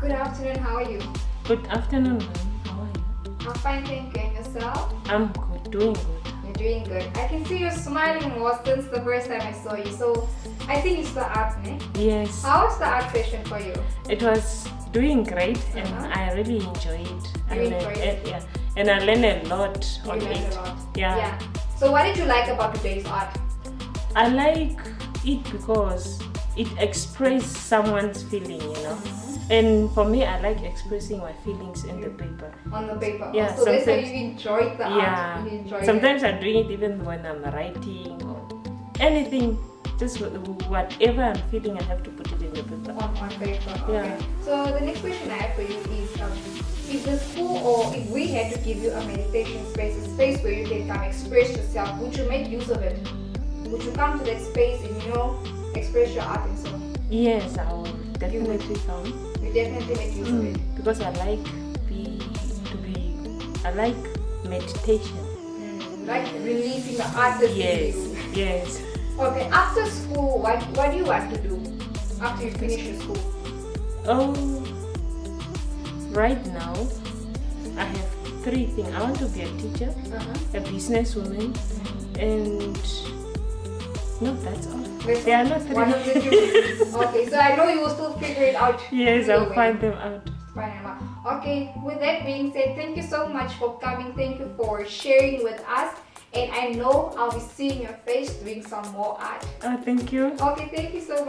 Good afternoon, how are you? Good afternoon, ma'am. How are you? I'm fine, thank you. And yourself? I'm good, doing good. You're doing good. I can see you're smiling more since the first time I saw you. So I think it's the art, ne? Yes, How was the art session for you? it was doing great and Uh-huh. I really enjoyed it. You enjoyed it? Yeah, and I learned a lot You on learned it. a lot. Yeah. So what did you like about today's art? I like it because it expresses someone's feeling, you know. And for me, I like expressing my feelings in the paper. On the paper. Yeah, So that's how sometimes- you enjoyed the art. Yeah. You enjoyed Sometimes I'm doing it even when I'm writing or anything. Just whatever I'm feeling, I have to put it in the paper. on paper. Okay. Yeah. So the next question I have for you is if the school or if we had to give you a meditation space, a space where you can come express yourself, would you make use of it? Would you come to that space and express your art and so? Yes, I will definitely come. You definitely make use of it. Because I like I like meditation. Like releasing the artist Yes, in you. yes. Okay, after school, what do you want to do after you finish your school? Oh, right now I have 3 things. I want to be a teacher, a businesswoman, and no, that's all. They are not 3. One of the two. Okay, so I know you will still figure it out. Yes, I'll either way. find them out. Fine, Emma. Okay, with that being said, thank you so much for coming. Thank you for sharing with us. And I know I'll be seeing your face doing some more art. Oh, thank you. Okay, thank you so much.